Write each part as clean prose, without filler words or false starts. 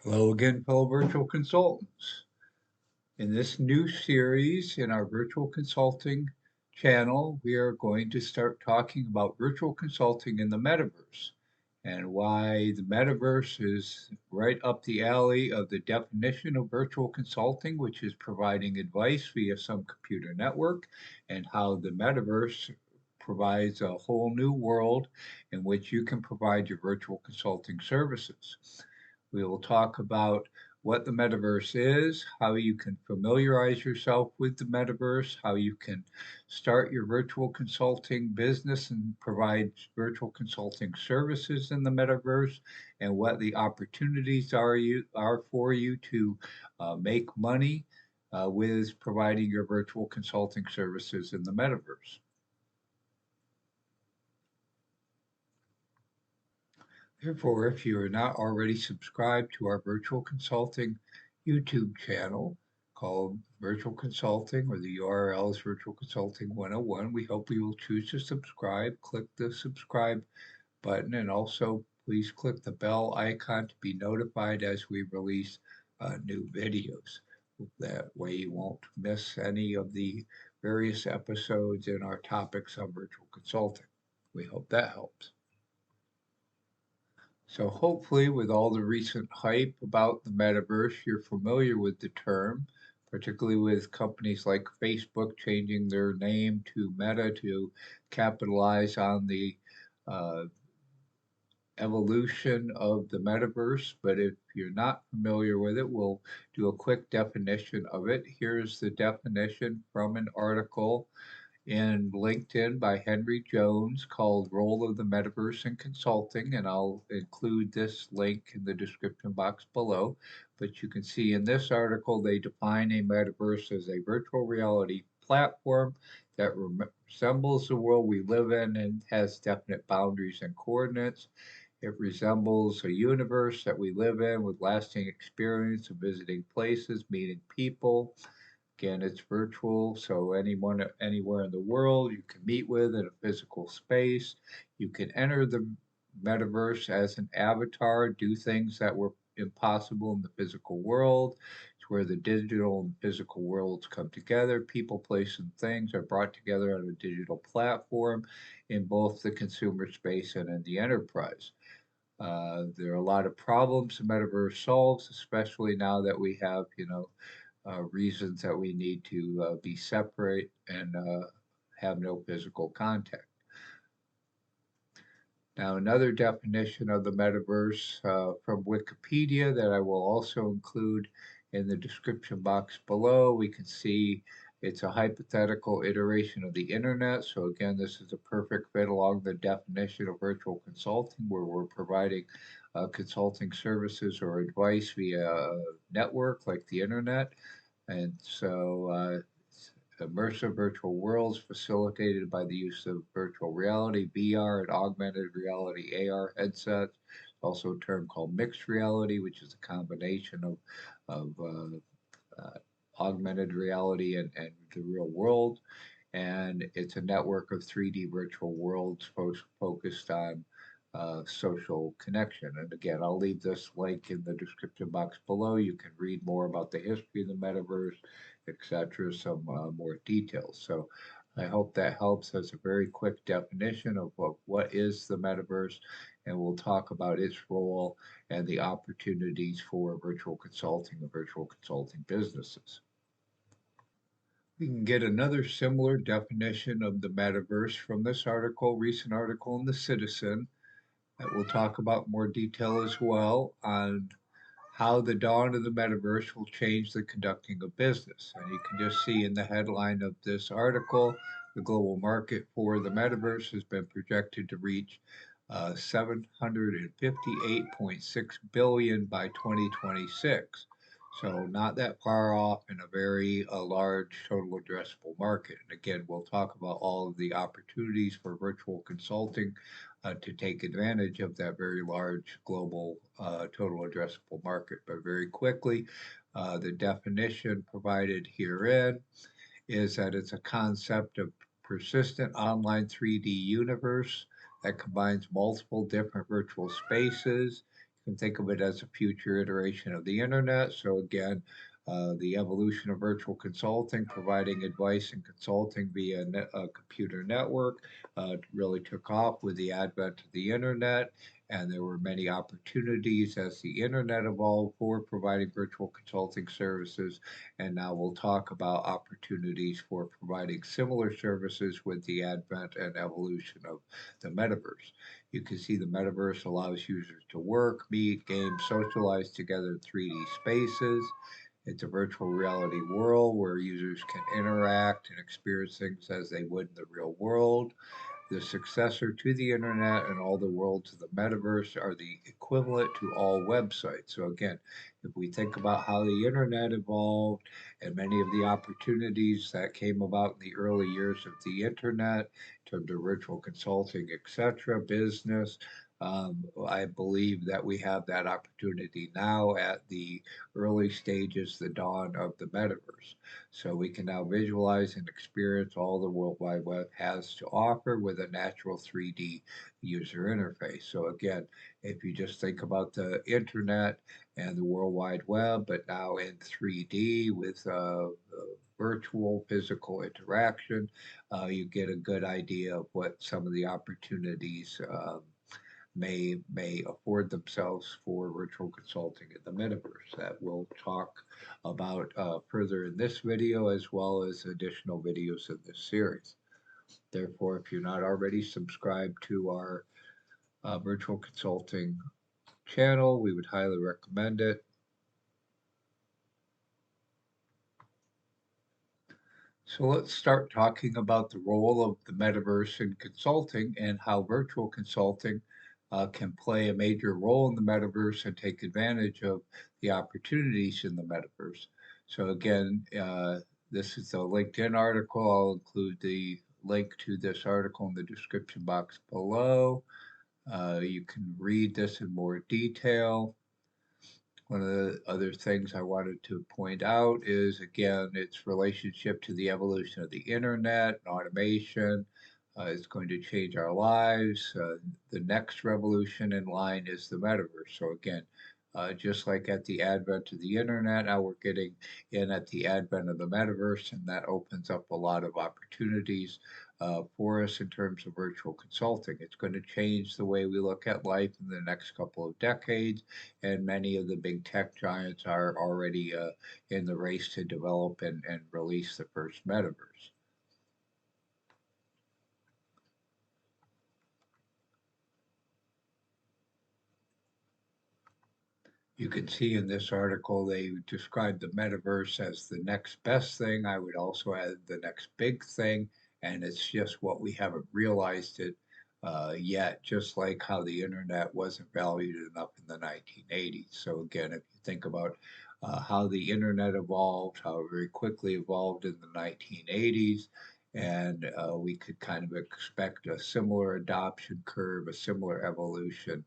Hello again, fellow virtual consultants. In this new series in our virtual consulting channel, we are going to start talking about virtual consulting in the metaverse and why the metaverse is right up the alley of the definition of virtual consulting, which is providing advice via some computer network, and how the metaverse provides a whole new world in which you can provide your virtual consulting services. We will talk about what the metaverse is, how you can familiarize yourself with the metaverse, how you can start your virtual consulting business and provide virtual consulting services in the metaverse, and what the opportunities are for you to make money with providing your virtual consulting services in the metaverse. Therefore, if you are not already subscribed to our virtual consulting YouTube channel called Virtual Consulting, or the URL is Virtual Consulting 101, we hope you will choose to subscribe. Click the subscribe button, and also please click the bell icon to be notified as we release new videos. That way you won't miss any of the various episodes in our topics on virtual consulting. We hope that helps. So hopefully with all the recent hype about the metaverse, you're familiar with the term, particularly with companies like Facebook changing their name to Meta to capitalize on the uh, evolution of the metaverse. But if you're not familiar with it, we'll do a quick definition of it. Here's the definition from an article in LinkedIn by Henry Jones called Role of the Metaverse in Consulting, and I'll include this link in the description box below. But you can see in this article, they define a metaverse as a virtual reality platform that resembles the world we live in and has definite boundaries and coordinates. It resembles a universe that we live in with lasting experience of visiting places, meeting people. Again, it's virtual, so anyone anywhere in the world you can meet with in a physical space. You can enter the metaverse as an avatar, do things that were impossible in the physical world. It's where the digital and physical worlds come together. People, place, and things are brought together on a digital platform in both the consumer space and in the enterprise. There are a lot of problems the metaverse solves, especially now that we have, reasons that we need to be separate and have no physical contact. Now, another definition of the metaverse from Wikipedia that I will also include in the description box below, we can see it's a hypothetical iteration of the internet. So again, this is a perfect fit along the definition of virtual consulting, where we're providing consulting services or advice via a network like the internet. And so immersive virtual worlds facilitated by the use of virtual reality, VR, and augmented reality AR headsets. Also a term called mixed reality, which is a combination of augmented reality and the real world. And it's a network of 3D virtual worlds focused on social connection. And again, I'll leave this link in the description box below. You can read more about the history of the metaverse, etc., some more details. So I hope that helps as a very quick definition of what is the metaverse, and we'll talk about its role and the opportunities for virtual consulting and virtual consulting businesses. We can get another similar definition of the metaverse from this article, recent article in The Citizen, that we'll talk about more detail as well on how the dawn of the metaverse will change the conducting of business. And you can just see in the headline of this article, the global market for the metaverse has been projected to reach 758.6 billion by 2026. So not that far off in a very large total addressable market. And again, we'll talk about all of the opportunities for virtual consulting to take advantage of that very large global total addressable market. But very quickly, the definition provided herein is that it's a concept of persistent online 3D universe that combines multiple different virtual spaces. can think of it as a future iteration of the internet. So again, the evolution of virtual consulting, providing advice and consulting via a computer network, really took off with the advent of the internet. And there were many opportunities as the internet evolved for providing virtual consulting services. And now we'll talk about opportunities for providing similar services with the advent and evolution of the metaverse. You can see the metaverse allows users to work, meet, game, socialize together in 3D spaces. It's a virtual reality world where users can interact and experience things as they would in the real world. The successor to the internet and all the worlds of the metaverse are the equivalent to all websites. So again, if we think about how the internet evolved and many of the opportunities that came about in the early years of the internet in terms of virtual consulting, etc., business, I believe that we have that opportunity now at the early stages, the dawn of the metaverse. So we can now visualize and experience all the World Wide Web has to offer with a natural 3D user interface. So again, if you just think about the internet and the World Wide Web, but now in 3D with virtual physical interaction, you get a good idea of what some of the opportunities may afford themselves for virtual consulting in the metaverse that we'll talk about further in this video as well as additional videos in this series. Therefore, if you're not already subscribed to our virtual consulting channel, we would highly recommend it. So let's start talking about the role of the metaverse in consulting and how virtual consulting can play a major role in the metaverse and take advantage of the opportunities in the metaverse. So again, this is a LinkedIn article. I'll include the link to this article in the description box below. You can read this in more detail. One of the other things I wanted to point out is, again, its relationship to the evolution of the internet and automation. It's going to change our lives. The next revolution in line is the metaverse. So again, just like at the advent of the internet, now we're getting in at the advent of the metaverse, and that opens up a lot of opportunities for us in terms of virtual consulting. It's going to change the way we look at life in the next couple of decades, and many of the big tech giants are already in the race to develop and release the first metaverse. You can see in this article, they describe the metaverse as the next best thing. I would also add the next big thing, and it's just what we haven't realized it yet, just like how the internet wasn't valued enough in the 1980s. So again, if you think about how the internet evolved, how it very quickly evolved in the 1980s, and we could kind of expect a similar adoption curve, a similar evolution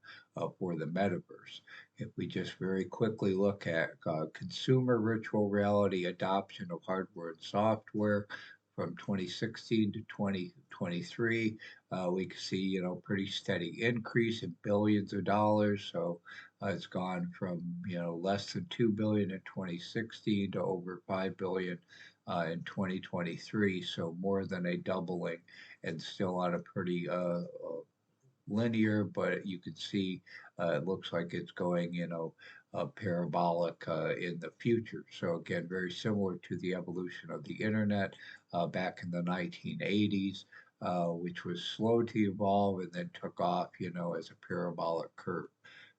for the metaverse. If we just very quickly look at consumer virtual reality adoption of hardware and software from 2016 to 2023, we can see, pretty steady increase in billions of dollars. So it's gone from, less than 2 billion in 2016 to over 5 billion in 2023. So more than a doubling, and still on a pretty linear, but you can see it looks like it's going, parabolic in the future. So again, very similar to the evolution of the internet back in the 1980s, which was slow to evolve and then took off, as a parabolic curve.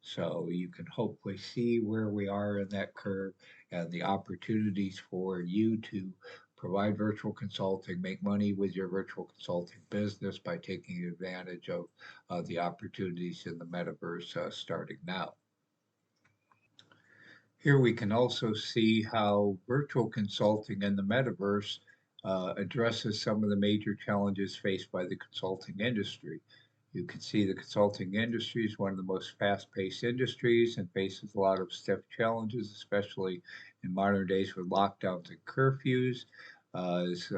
So you can hopefully see where we are in that curve and the opportunities for you to provide virtual consulting, make money with your virtual consulting business by taking advantage of the opportunities in the metaverse starting now. Here we can also see how virtual consulting in the metaverse addresses some of the major challenges faced by the consulting industry. You can see the consulting industry is one of the most fast-paced industries and faces a lot of stiff challenges, especially in modern days with lockdowns and curfews. Is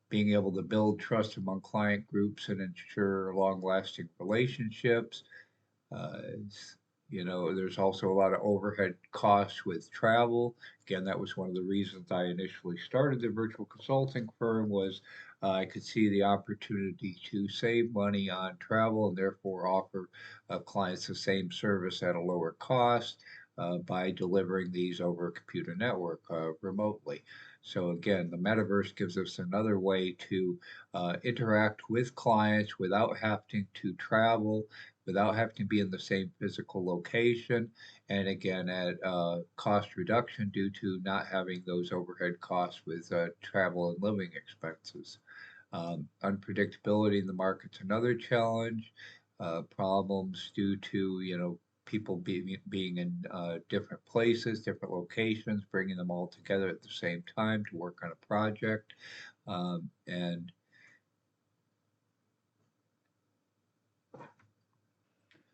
being able to build trust among client groups and ensure long-lasting relationships. There's also a lot of overhead costs with travel. Again, that was one of the reasons I initially started the virtual consulting firm was I could see the opportunity to save money on travel and therefore offer clients the same service at a lower cost by delivering these over a computer network remotely. So again, the metaverse gives us another way to interact with clients without having to travel, without having to be in the same physical location, and again at cost reduction due to not having those overhead costs with travel and living expenses. Unpredictability in the market's another challenge. Problems due to people being in different places, different locations, bringing them all together at the same time to work on a project, and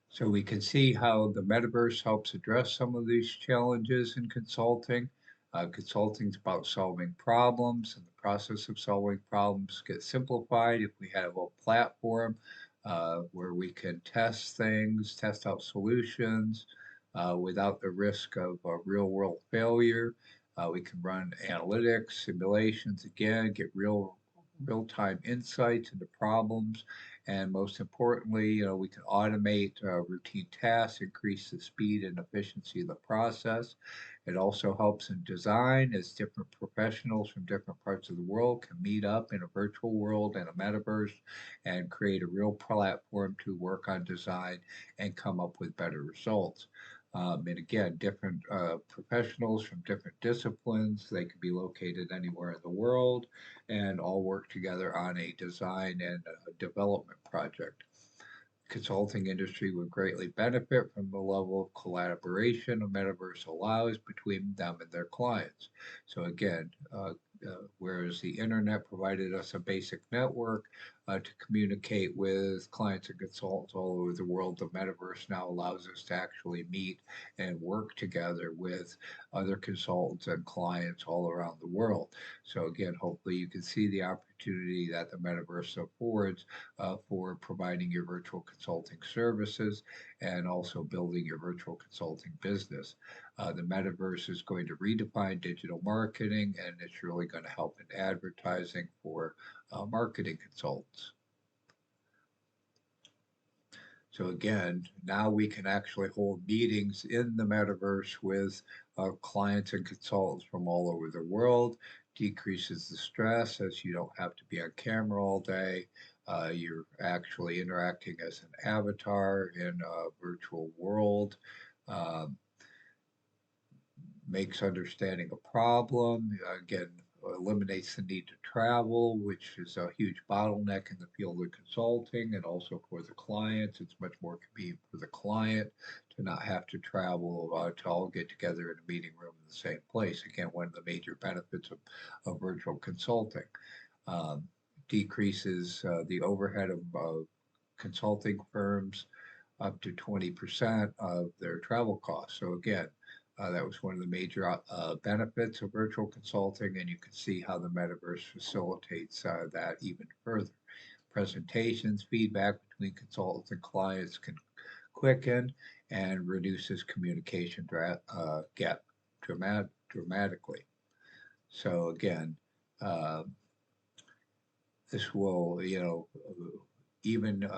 so we can see how the metaverse helps address some of these challenges in consulting. Consulting is about solving problems, and the process of solving problems gets simplified if we have a platform where we can test things, test out solutions without the risk of real world failure. We can run analytics, simulations again, get real time insights into problems, and most importantly, we can automate routine tasks, increase the speed and efficiency of the process. It also helps in design as different professionals from different parts of the world can meet up in a virtual world and a metaverse and create a real platform to work on design and come up with better results. And again, different professionals from different disciplines, they can be located anywhere in the world and all work together on a design and a development project. Consulting industry would greatly benefit from the level of collaboration a metaverse allows between them and their clients. So again, whereas the internet provided us a basic network to communicate with clients and consultants all over the world, the metaverse now allows us to actually meet and work together with other consultants and clients all around the world. So again, hopefully you can see the opportunity that the metaverse affords for providing your virtual consulting services and also building your virtual consulting business. The metaverse is going to redefine digital marketing, and it's really going to help in advertising for marketing consultants. So again, now we can actually hold meetings in the metaverse with clients and consultants from all over the world, decreases the stress as you don't have to be on camera all day. You're actually interacting as an avatar in a virtual world. Um, Makes understanding a problem. Again, eliminates the need to travel, which is a huge bottleneck in the field of consulting and also for the clients. It's much more convenient for the client to not have to travel to all get together in a meeting room in the same place. Again, one of the major benefits of virtual consulting. Um, Decreases the overhead of consulting firms up to 20% of their travel costs. So again, that was one of the major benefits of virtual consulting, and you can see how the metaverse facilitates that even further. Presentations, feedback between consultants and clients can quicken and reduces communication gap dramatically. So again, uh, this will, even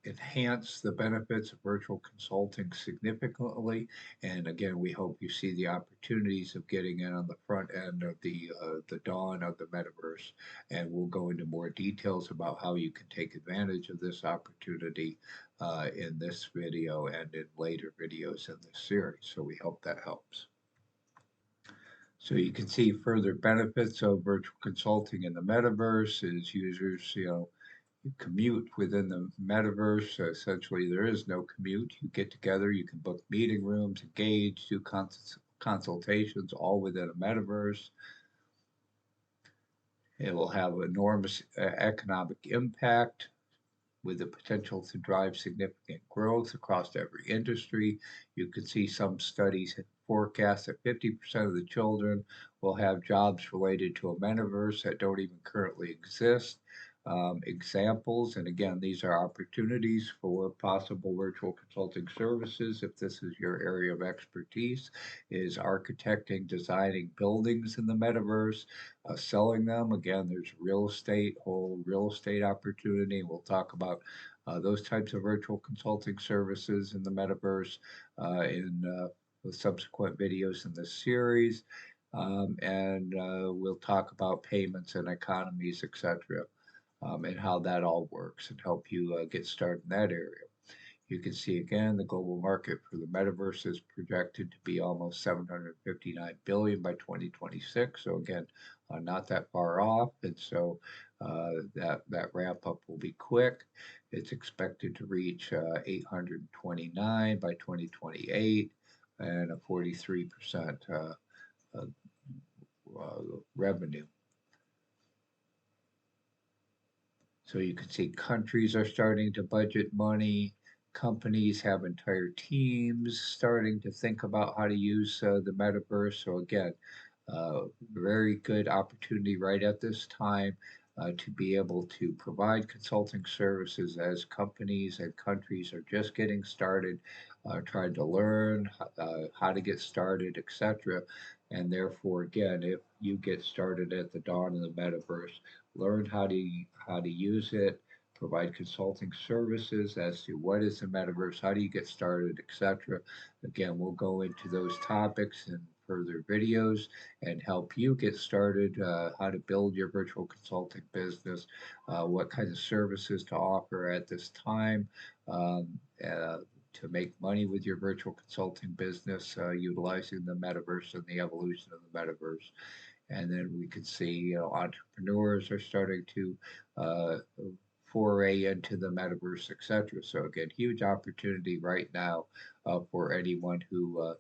enhance the benefits of virtual consulting significantly. And again, we hope you see the opportunities of getting in on the front end of the dawn of the metaverse. And we'll go into more details about how you can take advantage of this opportunity in this video and in later videos in this series. So we hope that helps. So you can see further benefits of virtual consulting in the metaverse is users, you commute within the metaverse. Essentially, there is no commute. You get together, you can book meeting rooms, engage, do consultations, all within a metaverse. It will have enormous economic impact with the potential to drive significant growth across every industry. You can see some studies forecast that 50% of the children will have jobs related to a metaverse that don't even currently exist. examples. And again, these are opportunities for possible virtual consulting services. If this is your area of expertise, is architecting, designing buildings in the metaverse, selling them. Again, there's whole real estate opportunity. We'll talk about those types of virtual consulting services in the metaverse in the subsequent videos in this series. And we'll talk about payments and economies, etc., and how that all works and help you get started in that area. You can see again the global market for the metaverse is projected to be almost 759 billion by 2026. So again, not that far off, and so that ramp up will be quick. It's expected to reach 829 by 2028, and a 43% revenue. So you can see countries are starting to budget money. Companies have entire teams starting to think about how to use the metaverse. So again, very good opportunity right at this time to be able to provide consulting services as companies and countries are just getting started, trying to learn how to get started, etc. And therefore, again, if you get started at the dawn of the metaverse, learn how to use it, provide consulting services as to what is the metaverse, how do you get started, etc. Again, we'll go into those topics in further videos and help you get started, how to build your virtual consulting business, what kinds of services to offer at this time, um, uh, to make money with your virtual consulting business, utilizing the metaverse and the evolution of the metaverse. And then we can see, entrepreneurs are starting to uh, foray into the metaverse, etc. So again, huge opportunity right now for anyone who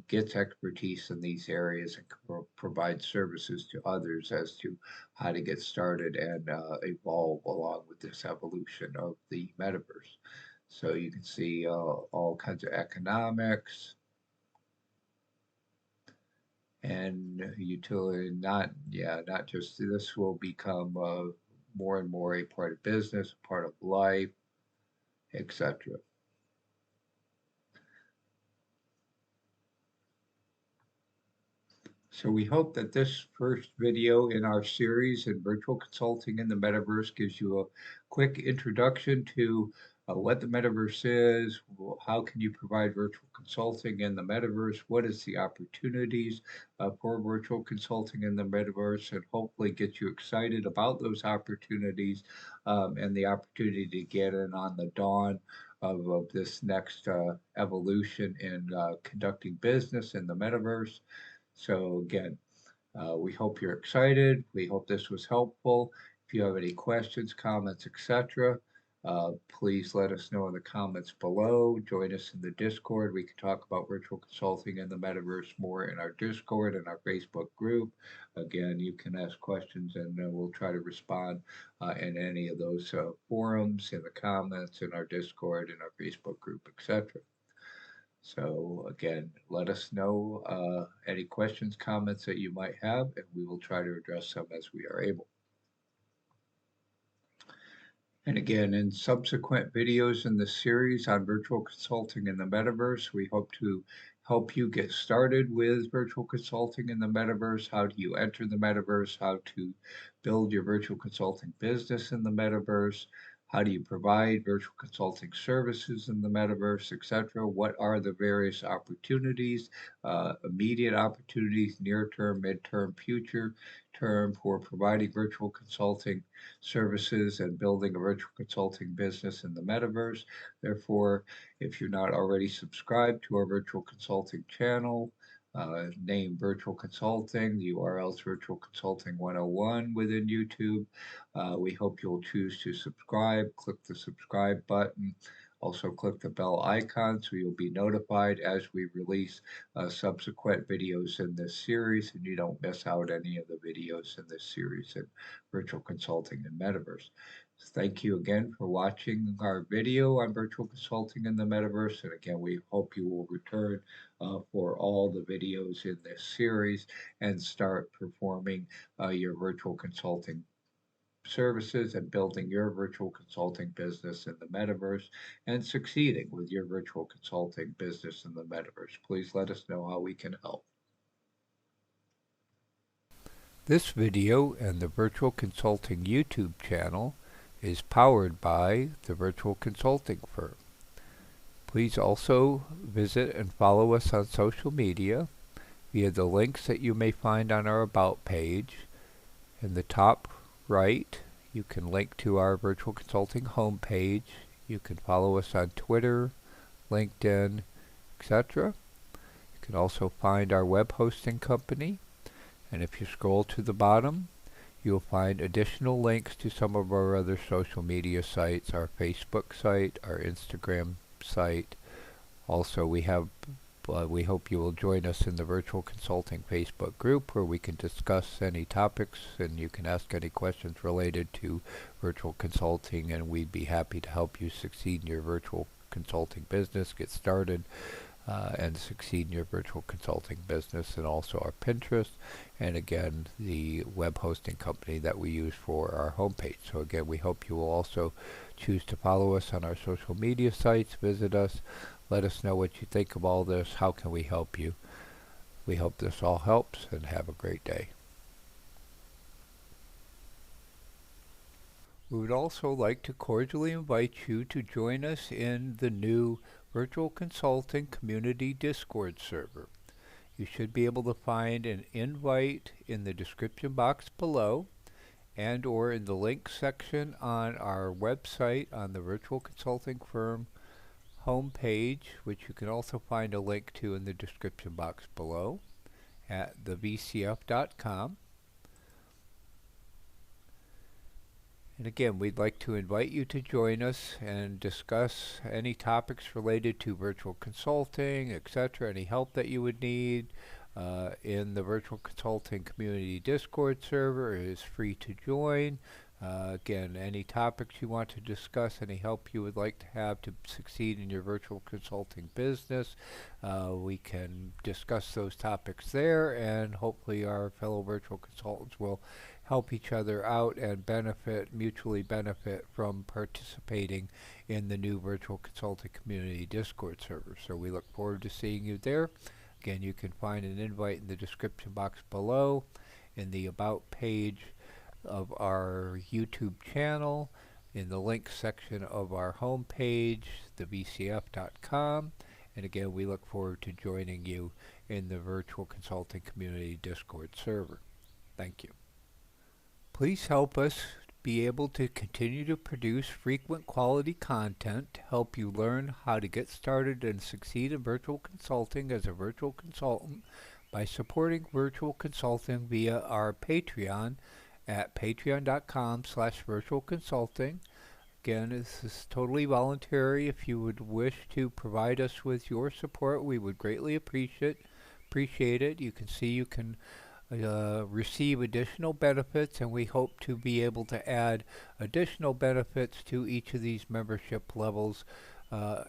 gets expertise in these areas and can provide services to others as to how to get started and evolve along with this evolution of the metaverse. So you can see all kinds of economics and utility. Not just this will become more and more a part of business, a part of life, etc. So we hope that this first video in our series in virtual consulting in the metaverse gives you a quick introduction to what the metaverse is, how can you provide virtual consulting in the metaverse, what is the opportunities for virtual consulting in the metaverse, and hopefully get you excited about those opportunities and the opportunity to get in on the dawn of this next evolution in conducting business in the metaverse. So again, we hope you're excited. We hope this was helpful. If you have any questions, comments, etc., please let us know in the comments below. Join us in the Discord. We can talk about virtual consulting and the metaverse more in our Discord and our Facebook group. Again, you can ask questions and we'll try to respond in any of those forums, in the comments, in our Discord, in our Facebook group, etc. So again, let us know any questions, comments that you might have, and we will try to address them as we are able. And again, in subsequent videos in the series on virtual consulting in the metaverse, we hope to help you get started with virtual consulting in the metaverse. How do you enter the metaverse? How to build your virtual consulting business in the metaverse? How do you provide virtual consulting services in the metaverse, etc.? What are the various opportunities, immediate opportunities, near term, midterm, future term for providing virtual consulting services and building a virtual consulting business in the metaverse? Therefore, if you're not already subscribed to our virtual consulting channel, name Virtual Consulting, the URL is Virtual Consulting 101 within YouTube. We hope you'll choose to subscribe. Click the subscribe button. Also click the bell icon so you'll be notified as we release subsequent videos in this series and you don't miss out any of the videos in this series in virtual consulting and metaverse. So thank you again for watching our video on virtual consulting in the metaverse. And again, we hope you will return for all the videos in this series and start performing your virtual consulting services and building your virtual consulting business in the metaverse and succeeding with your virtual consulting business in the metaverse. Please let us know how we can help. This video and the Virtual Consulting YouTube channel is powered by the Virtual Consulting Firm. Please also visit and follow us on social media via the links that you may find on our About page. In the top right, you can link to our Virtual Consulting homepage. You can follow us on Twitter, LinkedIn, etc. You can also find our web hosting company. And if you scroll to the bottom, you'll find additional links to some of our other social media sites, our Facebook site, our Instagram site. Also, we hope you will join us in the Virtual Consulting Facebook group where we can discuss any topics and you can ask any questions related to virtual consulting, and we'd be happy to help you succeed in your virtual consulting business, get started, and succeed in your virtual consulting business. And also our Pinterest, and again the web hosting company that we use for our homepage. So again, we hope you will also choose to follow us on our social media sites, visit us, let us know what you think of all this, how can we help you. We hope this all helps, and have a great day. We would also like to cordially invite you to join us in the new Virtual Consulting Community Discord server. You should be able to find an invite in the description box below and or in the link section on our website on the Virtual Consulting Firm homepage, which you can also find a link to in the description box below at thevcf.com. And again, we'd like to invite you to join us and discuss any topics related to virtual consulting, etc., any help that you would need in the Virtual Consulting Community Discord server. It is free to join. Again, any topics you want to discuss, any help you would like to have to succeed in your virtual consulting business, we can discuss those topics there, and hopefully our fellow virtual consultants will help each other out and mutually benefit from participating in the new Virtual Consulting Community Discord server. So we look forward to seeing you there. Again, you can find an invite in the description box below, in the About page of our YouTube channel, in the link section of our homepage, thevcf.com. And again, we look forward to joining you in the Virtual Consulting Community Discord server. Thank you. Please help us be able to continue to produce frequent quality content to help you learn how to get started and succeed in virtual consulting as a virtual consultant by supporting virtual consulting via our Patreon at patreon.com/virtualconsulting. Again, this is totally voluntary. If you would wish to provide us with your support, we would greatly appreciate it. You can see you can receive additional benefits, and we hope to be able to add additional benefits to each of these membership levels,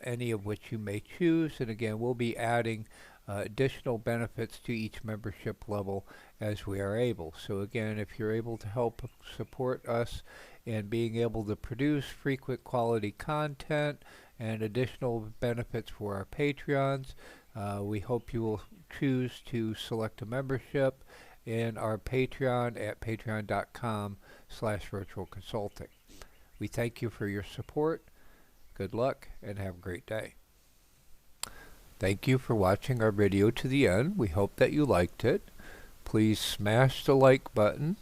any of which you may choose. And again, we'll be adding additional benefits to each membership level as we are able. So again, if you're able to help support us in being able to produce frequent quality content and additional benefits for our Patreons, we hope you will choose to select a membership in our Patreon at patreon.com/virtualconsulting. We thank you for your support. Good luck and have a great day. Thank you for watching our video to the end. We hope that you liked it. Please smash the like button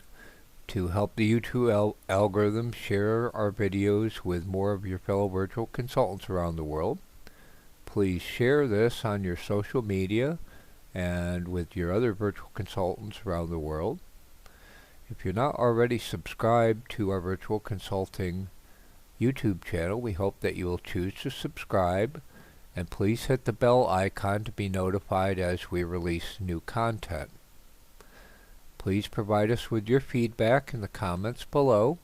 to help the YouTube algorithm share our videos with more of your fellow virtual consultants around the world. Please share this on your social media and with your other virtual consultants around the world. If you're not already subscribed to our Virtual Consulting YouTube channel, we hope that you will choose to subscribe, and please hit the bell icon to be notified as we release new content. Please provide us with your feedback in the comments below.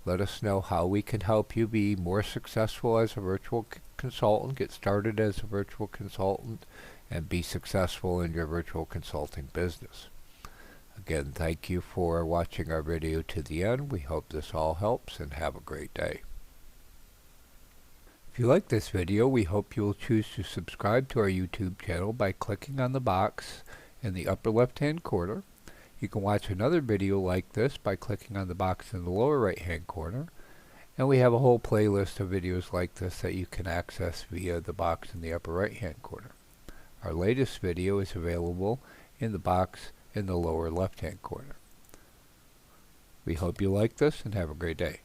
Let us know how we can help you be more successful as a virtual consultant, get started as a virtual consultant, and be successful in your virtual consulting business. Again, thank you for watching our video to the end. We hope this all helps, and have a great day. If you like this video, we hope you will choose to subscribe to our YouTube channel by clicking on the box in the upper left-hand corner. You can watch another video like this by clicking on the box in the lower right-hand corner. And we have a whole playlist of videos like this that you can access via the box in the upper right-hand corner. Our latest video is available in the box in the lower left-hand corner. We hope you like this and have a great day.